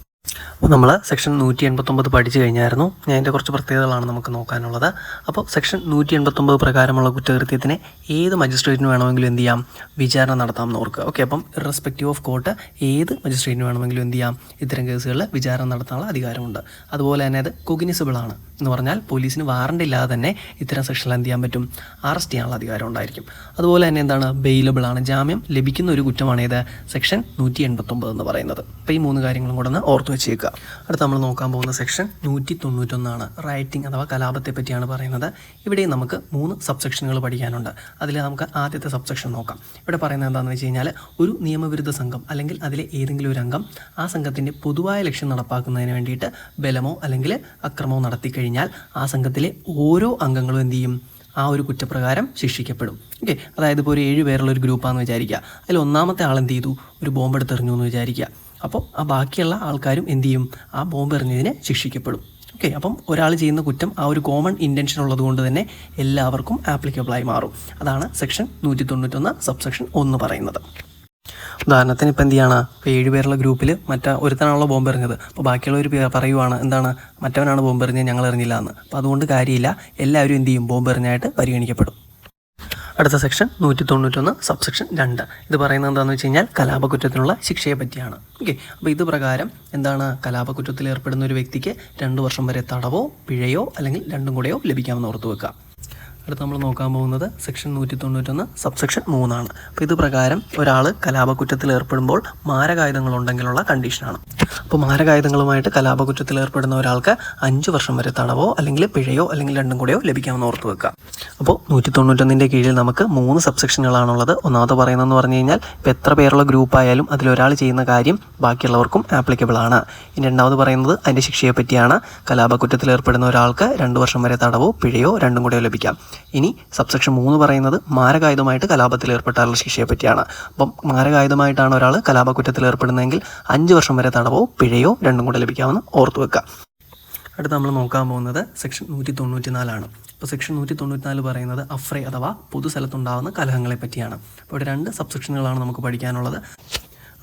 അപ്പോൾ നമ്മൾ സെക്ഷൻ 189 പഠിച്ചു കഴിഞ്ഞായിരുന്നു. ഞാൻ അതിൻ്റെ കുറച്ച് പ്രത്യേകതകളാണ് നമുക്ക് നോക്കാനുള്ളത്. അപ്പോൾ സെക്ഷൻ 189 പ്രകാരമുള്ള കുറ്റകൃത്യത്തിന് ഏത് മജിസ്ട്രേറ്റിന് വേണമെങ്കിലും എന്ത് ചെയ്യാം? വിചാരണ നടത്താമെന്ന് ഓർക്കുക. ഓക്കെ, അപ്പം ഇറസ്പെക്റ്റീവ് ഓഫ് കോർട്ട് ഏത് മജിസ്ട്രേറ്റിന് വേണമെങ്കിലും എന്ത് ചെയ്യാം? ഇത്തരം കേസുകളിൽ വിചാരണ നടത്താനുള്ള അധികാരമുണ്ട്. അതുപോലെ തന്നെ അത് കൊഗ്നിസിബിൾ ആണ്. എന്ന് പറഞ്ഞാൽ പോലീസിന് വാറണ്ട് ഇല്ലാതെ തന്നെ ഇത്തരം സെക്ഷനിൽ എന്ത് ചെയ്യാൻ പറ്റും, അറസ്റ്റ് ചെയ്യാനുള്ള അധികാരം ഉണ്ടായിരിക്കും. അതുപോലെ തന്നെ എന്താണ്, ബെയിലബിൾ ആണ്, ജാമ്യം ലഭിക്കുന്ന ഒരു കുറ്റമാണ് ഏത്, സെക്ഷൻ 189 എന്ന് പറയുന്നത്. അപ്പോൾ ഈ 3 കാര്യങ്ങളും കൂടെ ഒന്ന് ഓർത്ത് വെച്ചേക്കുക. അടുത്ത് നമ്മൾ നോക്കാൻ പോകുന്ന സെക്ഷൻ 191 റൈറ്റിംഗ് അഥവാ കലാപത്തെ പറ്റിയാണ് പറയുന്നത്. ഇവിടെയും നമുക്ക് 3 സബ്സെക്ഷനുകൾ പഠിക്കാനുണ്ട്. അതിൽ നമുക്ക് ആദ്യത്തെ സബ്സെക്ഷൻ നോക്കാം. ഇവിടെ പറയുന്നത് എന്താണെന്ന് വെച്ച് കഴിഞ്ഞാൽ, ഒരു നിയമവിരുദ്ധ സംഘം അല്ലെങ്കിൽ അതിലെ ഏതെങ്കിലും ഒരു അംഗം ആ സംഘത്തിൻ്റെ പൊതുവായ ലക്ഷ്യം നടപ്പാക്കുന്നതിന് വേണ്ടിയിട്ട് ബലമോ അല്ലെങ്കിൽ അക്രമമോ നടത്തി കഴിഞ്ഞാൽ ആ സംഘത്തിലെ ഓരോ അംഗങ്ങളും എന്ത് ചെയ്യും, ആ ഒരു കുറ്റപ്രകാരം ശിക്ഷിക്കപ്പെടും. ഓക്കെ, അതായത് ഇപ്പോൾ ഒരു 7 പേരുള്ള ഒരു ഗ്രൂപ്പാണെന്ന് വിചാരിക്കുക. അതിൽ ഒന്നാമത്തെ ആൾ എന്ത് ചെയ്തു, ഒരു ബോംബ് എടുത്തെറിഞ്ഞു എന്ന് വിചാരിക്കുക. അപ്പോൾ ആ ബാക്കിയുള്ള ആൾക്കാരും എന്ത് ചെയ്യും, ആ ബോംബ് എറിഞ്ഞതിന് ശിക്ഷിക്കപ്പെടും. ഓക്കെ, അപ്പം ഒരാൾ ചെയ്യുന്ന കുറ്റം ആ ഒരു കോമൺ ഇൻറ്റൻഷൻ ഉള്ളത് കൊണ്ട് തന്നെ എല്ലാവർക്കും ആപ്ലിക്കബിളായി മാറും. അതാണ് സെക്ഷൻ 191 സബ്സെക്ഷൻ 1 പറയുന്നത്. ഉദാഹരണത്തിന് ഇപ്പം എന്ത് ചെയ്യാണ്, ഇപ്പോൾ 7 പേരുള്ള ഗ്രൂപ്പിൽ ഒരുത്തനാണല്ലോ ബോംബ് എറിഞ്ഞത്. അപ്പോൾ ബാക്കിയുള്ളവർ പറയുവാണ് എന്താണ്, മറ്റവനാണ് ബോംബ് എറിഞ്ഞത്, ഞങ്ങൾ എറിഞ്ഞില്ല എന്ന്. അപ്പോൾ അതുകൊണ്ട് കാര്യമില്ല, എല്ലാവരും എന്ത് ചെയ്യും, ബോംബ് എറിഞ്ഞായിട്ട് പരിഗണിക്കപ്പെടും. അടുത്ത സെക്ഷൻ 191 സബ്സെക്ഷൻ 2. ഇത് പറയുന്നത് എന്താണെന്ന് വെച്ച് കഴിഞ്ഞാൽ കലാപക്കുറ്റത്തിനുള്ള ശിക്ഷയെ പറ്റിയാണ്. ഓക്കെ, അപ്പോൾ ഇത് പ്രകാരം എന്താണ്, കലാപക്കുറ്റത്തിൽ ഏർപ്പെടുന്ന ഒരു വ്യക്തിക്ക് 2 വർഷം വരെ തടവോ പിഴയോ അല്ലെങ്കിൽ രണ്ടും കൂടെയോ ലഭിക്കാമെന്ന് ഓർത്ത് വെക്കുക. അടുത്ത് നമ്മൾ നോക്കാൻ പോകുന്നത് സെക്ഷൻ 191 സബ്സെക്ഷൻ 3. അപ്പോൾ ഇത് പ്രകാരം ഒരാൾ കലാപക്കുറ്റത്തിൽ ഏർപ്പെടുമ്പോൾ മാരകായുധങ്ങളുണ്ടെങ്കിലുള്ള കണ്ടീഷനാണ്. അപ്പോൾ മാരകായുധങ്ങളുമായിട്ട് കലാപക്കുറ്റത്തിൽ ഏർപ്പെടുന്ന ഒരാൾക്ക് 5 വർഷം വരെ തടവോ അല്ലെങ്കിൽ പിഴയോ അല്ലെങ്കിൽ രണ്ടും കൂടെയോ ലഭിക്കാമെന്ന് ഓർത്ത് വെക്കുക. അപ്പോൾ 191 കീഴിൽ നമുക്ക് 3 സബ്സെക്ഷനുകളാണുള്ളത്. ഒന്നാമത് പറയുന്നതെന്ന് പറഞ്ഞു കഴിഞ്ഞാൽ, ഇപ്പോൾ എത്ര പേരുള്ള ഗ്രൂപ്പായാലും അതിലൊരാൾ ചെയ്യുന്ന കാര്യം ബാക്കിയുള്ളവർക്കും ആപ്ലിക്കബിൾ ആണ്. ഇനി രണ്ടാമത് പറയുന്നത് അതിൻ്റെ ശിക്ഷയെ പറ്റിയാണ്. കലാപക്കുറ്റത്തിൽ ഏർപ്പെടുന്ന ഒരാൾക്ക് 2 വർഷം വരെ തടവോ പിഴയോ രണ്ടും കൂടെയോ ലഭിക്കാം. ഇനി സബ്സെക്ഷൻ 3 പറയുന്നത് മാരകായുധമായിട്ട് കലാപത്തിൽ ഏർപ്പെട്ടാലുള്ള ശിക്ഷയെ പറ്റിയാണ്. അപ്പം മാരകായുധമായിട്ടാണ് ഒരാൾ കലാപക്കുറ്റത്തിൽ ഏർപ്പെടുന്നതെങ്കിൽ 5 വർഷം വരെ തടവോ പിഴയോ രണ്ടും കൂടെ ലഭിക്കാമെന്ന് ഓർത്തു വെക്കുക. അടുത്ത് നമ്മൾ നോക്കാൻ പോകുന്നത് സെക്ഷൻ 194. അപ്പോൾ സെക്ഷൻ 194 പറയുന്നത് അഫ്രേ അഥവാ പൊതുസ്ഥലത്തുണ്ടാകുന്ന കലഹങ്ങളെ പറ്റിയാണ്. അപ്പോൾ ഇവിടെ 2 സബ്സെക്ഷനുകളാണ് നമുക്ക് പഠിക്കാനുള്ളത്.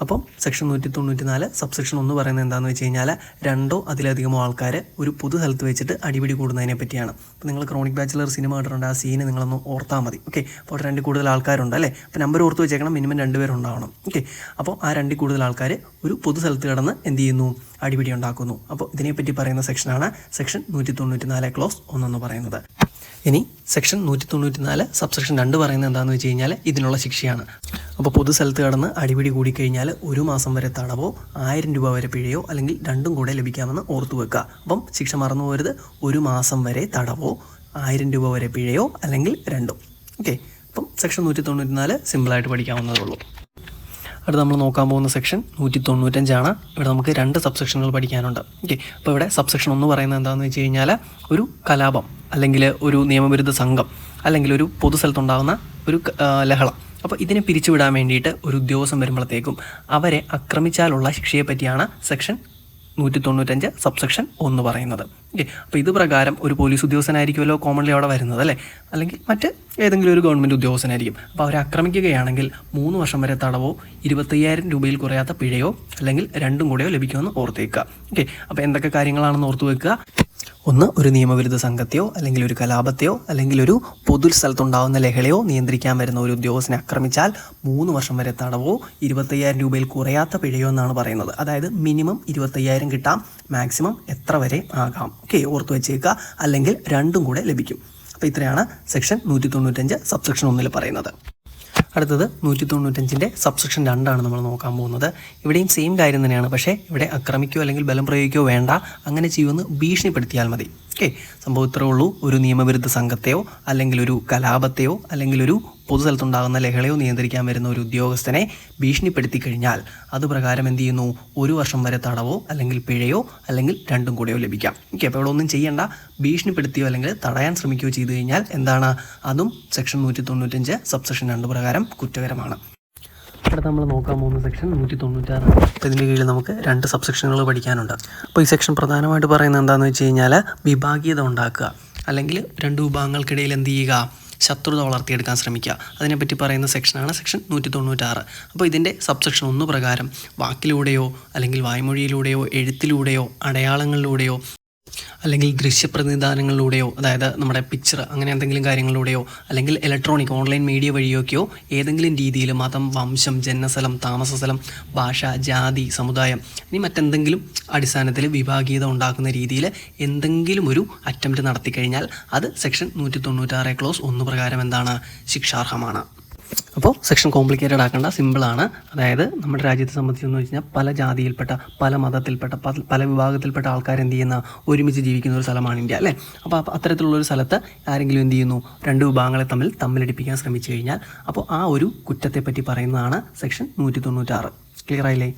അപ്പം സെക്ഷൻ 194 സബ്സെക്ഷൻ 1 പറയുന്നത് എന്താണെന്ന് വെച്ച് കഴിഞ്ഞാൽ, 2 അതിലധികമോ ആൾക്കാർ ഒരു പൊതു സ്ഥലത്ത് വെച്ചിട്ട് അടിപിടി കൂടുന്നതിനെ പറ്റിയാണ്. അപ്പോൾ നിങ്ങൾ ക്രോണിക് ബാച്ചിലർ സിനിമ കണ്ടിട്ടുണ്ട്, ആ സീന് നിങ്ങളൊന്ന് ഓർത്താൽ മതി. ഓക്കെ, അപ്പോൾ അവിടെ 2 കൂടുതൽ ആൾക്കാരുണ്ട് അല്ലേ. അപ്പോൾ നമ്പർ ഓർത്ത് വെച്ചേക്കണം, മിനിമം 2 പേരുണ്ടാവണം. ഓക്കെ, അപ്പോൾ ആ 2 കൂടുതൽ ആൾക്കാർ ഒരു പൊതു സ്ഥലത്ത് കിടന്ന് എന്ത് ചെയ്യുന്നു, അടിപിടി ഉണ്ടാക്കുന്നു. അപ്പോൾ ഇതിനെപ്പറ്റി പറയുന്ന സെക്ഷനാണ് സെക്ഷൻ 194 ക്ലോസ് 1 എന്ന് പറയുന്നത്. ഇനി സെക്ഷൻ 194 സബ്സെക്ഷൻ 2 പറയുന്നത് എന്താണെന്ന് വെച്ച് കഴിഞ്ഞാൽ, ഇതിനുള്ള ശിക്ഷയാണ്. അപ്പോൾ പൊതു സ്ഥലത്ത് കടന്ന് അടിപിടി കൂടിക്കഴിഞ്ഞാൽ 1 മാസം വരെ തടവോ 1000 രൂപ വരെ പിഴയോ അല്ലെങ്കിൽ രണ്ടും കൂടെ ലഭിക്കാമെന്ന് ഓർത്തു വെക്കുക. അപ്പം ശിക്ഷ മറന്നു പോരുത്, 1 മാസം വരെ തടവോ 1000 രൂപ വരെ പിഴയോ അല്ലെങ്കിൽ രണ്ടും. ഓക്കെ, അപ്പം സെക്ഷൻ 194 സിമ്പിളായിട്ട് പഠിക്കാവുന്നതേ ഉള്ളൂ. അടുത്ത് നമ്മൾ നോക്കാൻ പോകുന്ന സെക്ഷൻ 195. ഇവിടെ നമുക്ക് 2 സബ്സെക്ഷനുകൾ പഠിക്കാനുണ്ട്. ഓക്കെ, അപ്പോൾ ഇവിടെ സബ്സെക്ഷൻ 1 പറയുന്നത് എന്താണെന്ന് വെച്ച് കഴിഞ്ഞാൽ, ഒരു കലാപം അല്ലെങ്കിൽ ഒരു നിയമവിരുദ്ധ സംഘം അല്ലെങ്കിൽ ഒരു പൊതു സ്ഥലത്തുണ്ടാകുന്ന ഒരു ലഹള, അപ്പോൾ ഇതിനെ പിരിച്ചുവിടാൻ വേണ്ടിയിട്ട് ഒരു ഉദ്യോഗസ്ഥൻ വരുമ്പോഴത്തേക്കും അവരെ ആക്രമിച്ചാലുള്ള ശിക്ഷയെ പറ്റിയാണ് സെക്ഷൻ 195 സബ്സെക്ഷൻ 1 പറയുന്നത്. ഓക്കെ, അപ്പോൾ ഇത് പ്രകാരം ഒരു പോലീസ് ഉദ്യോഗസ്ഥനായിരിക്കുമല്ലോ കോമൺലി അവിടെ വരുന്നത് അല്ലേ, അല്ലെങ്കിൽ മറ്റ് ഏതെങ്കിലും ഒരു ഗവൺമെൻറ് ഉദ്യോഗസ്ഥനായിരിക്കും. അപ്പോൾ അവരെ ആക്രമിക്കുകയാണെങ്കിൽ 3 വർഷം വരെ തടവോ 25,000 രൂപയിൽ കുറയാത്ത പിഴയോ അല്ലെങ്കിൽ രണ്ടും കൂടെയോ ലഭിക്കുമെന്ന് ഓർത്തേക്കുക. ഓക്കെ, അപ്പോൾ എന്തൊക്കെ കാര്യങ്ങളാണെന്ന് ഓർത്തു വെക്കുക. ഒന്ന്, ഒരു നിയമവിരുദ്ധ സംഘത്തെയോ അല്ലെങ്കിൽ ഒരു കലാപത്തെയോ അല്ലെങ്കിൽ ഒരു പൊതു സ്ഥലത്തുണ്ടാകുന്ന ലഹളയോ നിയന്ത്രിക്കാൻ വരുന്ന ഒരു ഉദ്യോഗസ്ഥനെ ആക്രമിച്ചാൽ 3 വർഷം വരെ തടവോ 25,000 രൂപയിൽ കുറയാത്ത പിഴയോ എന്നാണ് പറയുന്നത്. അതായത് മിനിമം 25,000 കിട്ടാം, മാക്സിമം എത്ര വരെ ആകാം. ഓക്കെ, ഓർത്ത് വെച്ചേക്കുക, അല്ലെങ്കിൽ രണ്ടും കൂടെ ലഭിക്കും. അപ്പോൾ ഇത്രയാണ് സെക്ഷൻ 195 സബ്സെക്ഷൻ 1 പറയുന്നത്. അടുത്തത് 195 സബ്സെക്ഷൻ 2 നമ്മൾ നോക്കാൻ പോകുന്നത്. ഇവിടെയും സെയിം കാര്യം തന്നെയാണ്, പക്ഷേ ഇവിടെ ആക്രമിക്കുകയോ അല്ലെങ്കിൽ ബലം പ്രയോഗിക്കുകയോ വേണ്ട, അങ്ങനെ ചെയ്യുമെന്ന് ഭീഷണിപ്പെടുത്തിയാൽ മതി. ഓക്കെ, സംഭവം ഇത്രേ ഉള്ളൂ. ഒരു നിയമവിരുദ്ധ സംഘത്തെയോ അല്ലെങ്കിൽ ഒരു കലാപത്തെയോ അല്ലെങ്കിൽ ഒരു പൊതു സ്ഥലത്തുണ്ടാകുന്ന ലഹളയോ നിയന്ത്രിക്കാൻ വരുന്ന ഒരു ഉദ്യോഗസ്ഥനെ ഭീഷണിപ്പെടുത്തി കഴിഞ്ഞാൽ അത് പ്രകാരം എന്ത് ചെയ്യുന്നു, 1 വർഷം വരെ തടവോ അല്ലെങ്കിൽ പിഴയോ അല്ലെങ്കിൽ രണ്ടും കൂടെയോ ലഭിക്കാം. ഓക്കെ, അപ്പോൾ ഇവിടെ ഒന്നും ചെയ്യേണ്ട, ഭീഷണിപ്പെടുത്തിയോ അല്ലെങ്കിൽ തടയാൻ ശ്രമിക്കുകയോ ചെയ്തു കഴിഞ്ഞാൽ എന്താണ്, അതും സെക്ഷൻ 195 സബ്സെക്ഷൻ 2 പ്രകാരം കുറ്റകരമാണ്. അടുത്ത നമ്മൾ നോക്കാൻ പോകുന്ന സെക്ഷൻ 196. അപ്പോൾ ഇതിൻ്റെ കീഴിൽ നമുക്ക് 2 സബ്സെക്ഷനുകൾ പഠിക്കാനുണ്ട്. അപ്പോൾ ഈ സെക്ഷൻ പ്രധാനമായിട്ട് പറയുന്നത് എന്താണെന്ന് വെച്ച് കഴിഞ്ഞാൽ, വിഭാഗീയത ഉണ്ടാക്കുക അല്ലെങ്കിൽ 2 വിഭാഗങ്ങൾക്കിടയിൽ എന്ത് ചെയ്യുക, ശത്രുത വളർത്തിയെടുക്കാൻ ശ്രമിക്കുക. അതിനെപ്പറ്റി പറയുന്ന സെക്ഷനാണ് സെക്ഷൻ 196. അപ്പോൾ ഇതിൻ്റെ സബ്സെക്ഷൻ 1 പ്രകാരം വാക്കിലൂടെയോ അല്ലെങ്കിൽ വായ്മൊഴിയിലൂടെയോ എഴുത്തിലൂടെയോ അടയാളങ്ങളിലൂടെയോ അല്ലെങ്കിൽ ദൃശ്യപ്രതിനിധാനങ്ങളിലൂടെയോ, അതായത് നമ്മുടെ പിക്ചർ അങ്ങനെ എന്തെങ്കിലും കാര്യങ്ങളിലൂടെയോ, അല്ലെങ്കിൽ ഇലക്ട്രോണിക് ഓൺലൈൻ മീഡിയ വഴിയൊക്കെയോ ഏതെങ്കിലും രീതിയിൽ മതം, വംശം, ജനനസ്ഥലം, താമസസ്ഥലം, ഭാഷ, ജാതി, സമുദായം ഇനി മറ്റെന്തെങ്കിലും അടിസ്ഥാനത്തിൽ വിഭാഗീയത ഉണ്ടാക്കുന്ന രീതിയിൽ എന്തെങ്കിലും ഒരു അറ്റംപ്റ്റ് നടത്തിക്കഴിഞ്ഞാൽ അത് സെക്ഷൻ 196 ക്ലോസ് 1 പ്രകാരം എന്താണ്, ശിക്ഷാർഹമാണ്. അപ്പോൾ സെക്ഷൻ കോംപ്ലിക്കേറ്റഡ് ആക്കേണ്ട, സിമ്പിളാണ്. അതായത് നമ്മുടെ രാജ്യത്തെ സംബന്ധിച്ചെന്ന് വെച്ച് കഴിഞ്ഞാൽ പല ജാതിയിൽപ്പെട്ട, പല മതത്തിൽപ്പെട്ട, പല വിഭാഗത്തിൽപ്പെട്ട ആൾക്കാർ എന്ത് ചെയ്യുന്ന ഒരുമിച്ച് ജീവിക്കുന്ന ഒരു സ്ഥലമാണ് ഇന്ത്യ, അല്ലേ? അപ്പോൾ അത്തരത്തിലുള്ളൊരു സ്ഥലത്ത് ആരെങ്കിലും എന്ത് ചെയ്യുന്നു, രണ്ട് വിഭാഗങ്ങളെ തമ്മിലടിപ്പിക്കാൻ ശ്രമിച്ചു കഴിഞ്ഞാൽ അപ്പോൾ ആ ഒരു കുറ്റത്തെപ്പറ്റി പറയുന്നതാണ് സെക്ഷൻ 196. ക്ലിയർ ആയില്ലേ?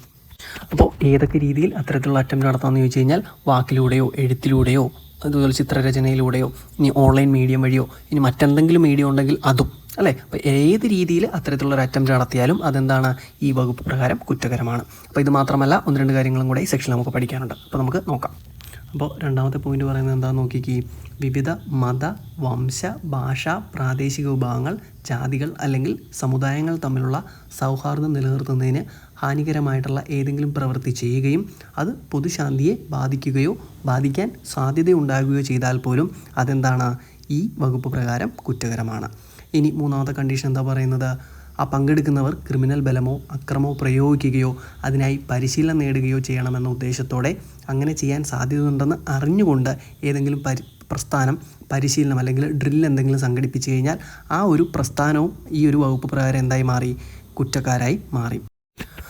അപ്പോൾ ഏതൊക്കെ രീതിയിൽ അത്തരത്തിലുള്ള അറ്റംപ്റ്റ് നടത്താമെന്ന് ചോദിച്ചു കഴിഞ്ഞാൽ വാക്കിലൂടെയോ, എഴുത്തിലൂടെയോ, അതുപോലെ ചിത്രരചനയിലൂടെയോ, ഇനി ഓൺലൈൻ മീഡിയം വഴിയോ, ഇനി മറ്റെന്തെങ്കിലും മീഡിയം ഉണ്ടെങ്കിൽ അതും, അല്ലേ? അപ്പോൾ ഏത് രീതിയിൽ അത്തരത്തിലുള്ളൊരു അറ്റംപ്റ്റ് നടത്തിയാലും അതെന്താണ്, ഈ വകുപ്പ് പ്രകാരം കുറ്റകരമാണ്. അപ്പോൾ ഇത് മാത്രമല്ല, 1-2 കാര്യങ്ങളും കൂടെ ഈ സെക്ഷനിൽ നമുക്ക് പഠിക്കാനുണ്ട്. അപ്പോൾ നമുക്ക് നോക്കാം. അപ്പോൾ രണ്ടാമത്തെ പോയിന്റ് പറയുന്നത് എന്താണെന്ന് നോക്കിക്കേ. വിവിധ മത, വംശ, ഭാഷ, പ്രാദേശിക വിഭാഗങ്ങൾ, ജാതികൾ അല്ലെങ്കിൽ സമുദായങ്ങൾ തമ്മിലുള്ള സൗഹാർദ്ദം നിലനിർത്തുന്നതിന് ഹാനികരമായിട്ടുള്ള ഏതെങ്കിലും പ്രവൃത്തി ചെയ്യുകയും അത് പൊതുശാന്തിയെ ബാധിക്കുകയോ ബാധിക്കാൻ സാധ്യതയുണ്ടാകുകയോ ചെയ്താൽ പോലും അതെന്താണ്, ഈ വകുപ്പ് പ്രകാരം കുറ്റകരമാണ്. ഇനി മൂന്നാമത്തെ കണ്ടീഷൻ എന്താ പറയുന്നത്, ആ പങ്കെടുക്കുന്നവർ ക്രിമിനൽ ബലമോ അക്രമമോ പ്രയോഗിക്കുകയോ അതിനായി പരിശീലനം നേടുകയോ ചെയ്യണമെന്ന ഉദ്ദേശത്തോടെ അങ്ങനെ ചെയ്യാൻ സാധ്യതയുണ്ടെന്ന് അറിഞ്ഞുകൊണ്ട് ഏതെങ്കിലും പ്രസ്ഥാനം, പരിശീലനം അല്ലെങ്കിൽ ഡ്രിൽ എന്തെങ്കിലും സംഘടിപ്പിച്ചു കഴിഞ്ഞാൽ ആ ഒരു പ്രസ്ഥാനവും ഈ ഒരു വകുപ്പ് പ്രകാരം എന്തായി മാറി, കുറ്റക്കാരായി മാറി.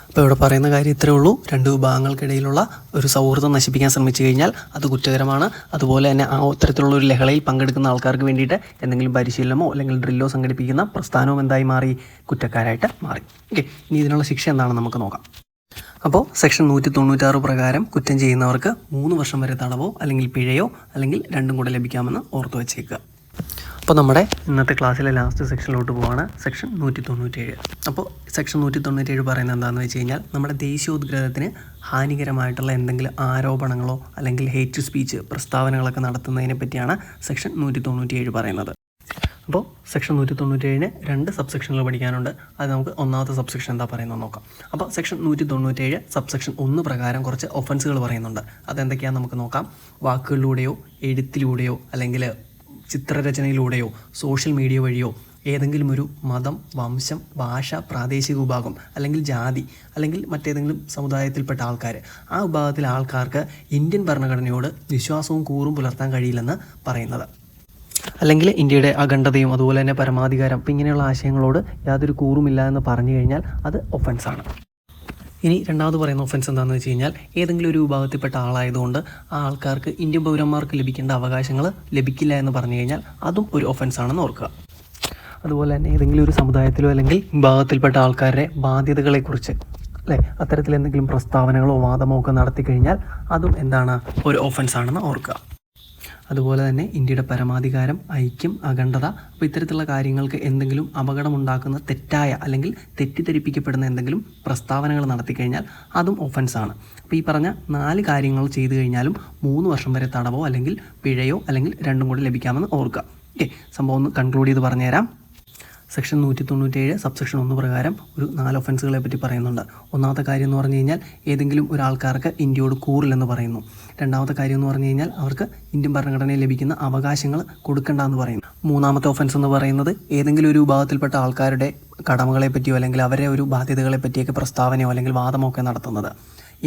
അപ്പോൾ ഇവിടെ പറയുന്ന കാര്യം ഇത്രയേ ഉള്ളൂ. രണ്ട് വിഭാഗങ്ങൾക്കിടയിലുള്ള ഒരു സൗഹൃദം നശിപ്പിക്കാൻ ശ്രമിച്ചു കഴിഞ്ഞാൽ അത് കുറ്റകരമാണ്. അതുപോലെ തന്നെ ആ അത്തരത്തിലുള്ള ഒരു ലഹളയിൽ പങ്കെടുക്കുന്ന ആൾക്കാർക്ക് വേണ്ടിയിട്ട് എന്തെങ്കിലും പരിശീലനമോ അല്ലെങ്കിൽ ഡ്രില്ലോ സംഘടിപ്പിക്കുന്ന പ്രസ്ഥാനവും എന്തായി മാറി, കുറ്റക്കാരായിട്ട് മാറി. ഓക്കെ, ഇനി ഇതിനുള്ള ശിക്ഷ എന്താണെന്ന് നമുക്ക് നോക്കാം. അപ്പോൾ സെക്ഷൻ 196 പ്രകാരം കുറ്റം ചെയ്യുന്നവർക്ക് 3 വർഷം വരെ തടവോ അല്ലെങ്കിൽ പിഴയോ അല്ലെങ്കിൽ രണ്ടും കൂടെ ലഭിക്കാമെന്ന് ഓർത്തു വച്ചേക്കുക. അപ്പോൾ നമ്മുടെ ഇന്നത്തെ ക്ലാസ്സിലെ ലാസ്റ്റ് സെക്ഷനിലോട്ട് പോവാണ്, സെക്ഷൻ 197. അപ്പോൾ സെക്ഷൻ 197 പറയുന്നത് എന്താണെന്ന് വെച്ച് കഴിഞ്ഞാൽ നമ്മുടെ ദേശീയോദ്ഗ്രഥത്തിന് ഹാനികരമായിട്ടുള്ള എന്തെങ്കിലും ആരോപണങ്ങളോ അല്ലെങ്കിൽ ഹേറ്റ് സ്പീച്ച് പ്രസ്താവനകളൊക്കെ നടത്തുന്നതിനെ പറ്റിയാണ് സെക്ഷൻ 197 പറയുന്നത്. അപ്പോൾ സെക്ഷൻ 197 2 സബ്സെക്ഷനുകൾ പഠിക്കാനുണ്ട്. അത് നമുക്ക് ഒന്നാമത്തെ സബ്സെക്ഷൻ എന്താ പറയുന്നത് നോക്കാം. അപ്പോൾ സെക്ഷൻ 197 സബ്സെക്ഷൻ 1 പ്രകാരം കുറച്ച് ഒഫൻസുകൾ പറയുന്നുണ്ട്. അതെന്തൊക്കെയാണെന്ന് നമുക്ക് നോക്കാം. വാക്കുകളിലൂടെയോ എഴുത്തിലൂടെയോ അല്ലെങ്കിൽ ചിത്രരചനയിലൂടെയോ സോഷ്യൽ മീഡിയ വഴിയോ ഏതെങ്കിലും ഒരു മതം, വംശം, ഭാഷ, പ്രാദേശിക വിഭാഗം അല്ലെങ്കിൽ ജാതി അല്ലെങ്കിൽ മറ്റേതെങ്കിലും സമുദായത്തിൽപ്പെട്ട ആൾക്കാർ, ആ വിഭാഗത്തിലെ ആൾക്കാർക്ക് ഇന്ത്യൻ ഭരണഘടനയോട് വിശ്വാസവും കൂറും പുലർത്താൻ കഴിയില്ലെന്ന് പറയുന്നത്, അല്ലെങ്കിൽ ഇന്ത്യയുടെ അഖണ്ഡതയും അതുപോലെ തന്നെ പരമാധികാരം, അപ്പം ഇങ്ങനെയുള്ള ആശയങ്ങളോട് യാതൊരു കൂറുമില്ല എന്ന് പറഞ്ഞു കഴിഞ്ഞാൽ അത് ഒഫൻസാണ്. ഇനി രണ്ടാമത് പറയുന്ന ഒഫൻസ് എന്താണെന്ന് വെച്ച് കഴിഞ്ഞാൽ ഏതെങ്കിലും ഒരു വിഭാഗത്തിൽപ്പെട്ട ആളായതുകൊണ്ട് ആ ആൾക്കാർക്ക് ഇന്ത്യൻ പൗരന്മാർക്ക് ലഭിക്കേണ്ട അവകാശങ്ങൾ ലഭിക്കില്ല എന്ന് പറഞ്ഞു കഴിഞ്ഞാൽ അതും ഒരു ഒഫൻസാണെന്ന് ഓർക്കുക. അതുപോലെ തന്നെ ഏതെങ്കിലും ഒരു സമുദായത്തിലോ അല്ലെങ്കിൽ വിഭാഗത്തിൽപ്പെട്ട ആൾക്കാരുടെ ബാധ്യതകളെക്കുറിച്ച്, അല്ലേ, അത്തരത്തിൽ എന്തെങ്കിലും പ്രസ്താവനകളോ വാദമോ ഒക്കെ നടത്തി കഴിഞ്ഞാൽ അതും എന്താണ്, ഒരു ഒഫൻസാണെന്ന് ഓർക്കുക. അതുപോലെ തന്നെ ഇന്ത്യയുടെ പരമാധികാരം, ഐക്യം, അഖണ്ഡത, അപ്പോൾ ഇത്തരത്തിലുള്ള കാര്യങ്ങൾക്ക് എന്തെങ്കിലും അപകടമുണ്ടാക്കുന്ന തെറ്റായ അല്ലെങ്കിൽ തെറ്റിദ്ധരിപ്പിക്കപ്പെടുന്ന എന്തെങ്കിലും പ്രസ്താവനകൾ നടത്തിക്കഴിഞ്ഞാൽ അതും ഒഫൻസാണ്. അപ്പോൾ ഈ പറഞ്ഞ 4 കാര്യങ്ങൾ ചെയ്തു കഴിഞ്ഞാലും 3 വർഷം വരെ തടവോ അല്ലെങ്കിൽ പിഴയോ അല്ലെങ്കിൽ രണ്ടും കൂടി ലഭിക്കാമെന്ന് ഓർക്കുക. ഓക്കെ, സംഭവം ഒന്ന് കൺക്ലൂഡ് ചെയ്ത് പറഞ്ഞുതരാം. സെക്ഷൻ 197 സബ്സെക്ഷൻ 1 പ്രകാരം ഒരു 4 ഒഫൻസുകളെ പറ്റി പറയുന്നുണ്ട്. ഒന്നാമത്തെ കാര്യം എന്ന് പറഞ്ഞു കഴിഞ്ഞാൽ ഏതെങ്കിലും ഒരാൾക്കാർക്ക് ഇന്ത്യയോട് കൂറില്ലെന്ന് പറയുന്നു. രണ്ടാമത്തെ കാര്യം എന്ന് പറഞ്ഞു കഴിഞ്ഞാൽ അവർക്ക് ഇന്ത്യൻ ഭരണഘടനയിൽ ലഭിക്കുന്ന അവകാശങ്ങൾ കൊടുക്കണ്ടെന്ന് പറയുന്നു. മൂന്നാമത്തെ ഒഫൻസ് എന്ന് പറയുന്നത് ഏതെങ്കിലും ഒരു വിഭാഗത്തിൽപ്പെട്ട ആൾക്കാരുടെ കടമകളെ പറ്റിയോ അല്ലെങ്കിൽ അവരെ ഒരു ബാധ്യതകളെ പറ്റിയൊക്കെ പ്രസ്താവനയോ അല്ലെങ്കിൽ വാദമോ ഒക്കെ നടത്തുന്നത്.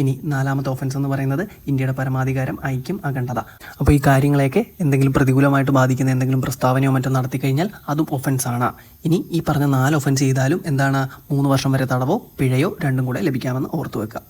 ഇനി 4ാമത്തെ ഒഫൻസ് എന്ന് പറയുന്നത് ഇന്ത്യയുടെ പരമാധികാരം, ഐക്യം, അഖണ്ഡത. അപ്പോൾ ഈ കാര്യങ്ങളെയൊക്കെ എന്തെങ്കിലും പ്രതികൂലമായിട്ട് ബാധിക്കുന്ന എന്തെങ്കിലും പ്രസ്താവനയോ മറ്റോ നടത്തി കഴിഞ്ഞാൽ അതും ഒഫൻസാണ്. ഇനി ഈ പറഞ്ഞ 4 ഒഫൻസ് ചെയ്താലും എന്താണ്, 3 വർഷം വരെ തടവോ പിഴയോ രണ്ടും കൂടെ ലഭിക്കാമെന്ന് ഓർത്തു വെക്കുക.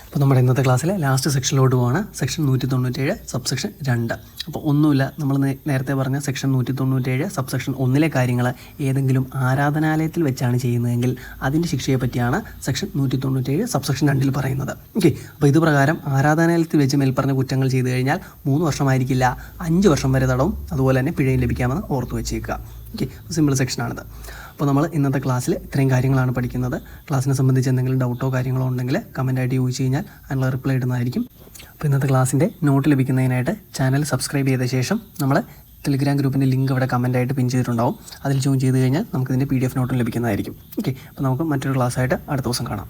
അപ്പോൾ നമ്മുടെ ഇന്നത്തെ ക്ലാസ്സിലെ ലാസ്റ്റ് സെക്ഷനിലോട്ട് പോവാണ്, സെക്ഷൻ 197 സബ്സെക്ഷൻ 2. അപ്പോൾ ഒന്നുമില്ല, നമ്മൾ നേരത്തെ പറഞ്ഞ സെക്ഷൻ 197 സബ്സെക്ഷൻ 1 കാര്യങ്ങൾ ഏതെങ്കിലും ആരാധനാലയത്തിൽ വെച്ചാണ് ചെയ്യുന്നതെങ്കിൽ അതിൻ്റെ ശിക്ഷയെ പറ്റിയാണ് സെക്ഷൻ 197 സബ്സെക്ഷൻ 2 പറയുന്നത്. ഓക്കെ, അപ്പോൾ ഇത് പ്രകാരം ആരാധനാലയത്തിൽ വെച്ച് മേൽപ്പറഞ്ഞ കുറ്റങ്ങൾ ചെയ്തു കഴിഞ്ഞാൽ 3 വർഷമായിരിക്കില്ല 5 വർഷം വരെ തടവും അതുപോലെ തന്നെ പിഴയും ലഭിക്കാമെന്ന് ഓർത്തു വെച്ചേക്കുക. ഓക്കെ, സിമ്പിൾ സെക്ഷനാണിത്. അപ്പോൾ നമ്മൾ ഇന്നത്തെ ക്ലാസ്സിൽ ഇത്രയും കാര്യങ്ങളാണ് പഠിക്കുന്നത്. ക്ലാസ്സിനെ സംബന്ധിച്ച് എന്തെങ്കിലും ഡൗട്ടോ കാര്യങ്ങളോ ഉണ്ടെങ്കിൽ കമൻറ്റായിട്ട് ചോദിച്ചു കഴിഞ്ഞാൽ അതിനുള്ള റിപ്ലൈ ഇടുന്നതായിരിക്കും. അപ്പോൾ ഇന്നത്തെ ക്ലാസ്സിൻ്റെ നോട്ട് ലഭിക്കുന്നതിനായിട്ട് ചാനൽ സബ്സ്ക്രൈബ് ചെയ്ത ശേഷം നമ്മൾ ടെലിഗ്രാം ഗ്രൂപ്പിൻ്റെ ലിങ്ക് ഇവിടെ കമൻറ്റായിട്ട് പിൻ ചെയ്തിട്ടുണ്ടാവും. അതിൽ ജോയിൻ ചെയ്ത് കഴിഞ്ഞാൽ നമുക്കിതിൻ്റെ PDF നോട്ടും ലഭിക്കുന്നതായിരിക്കും. ഓക്കെ, അപ്പോൾ നമുക്ക് മറ്റൊരു ക്ലാസ്സായിട്ട് അടുത്ത ദിവസം കാണാം.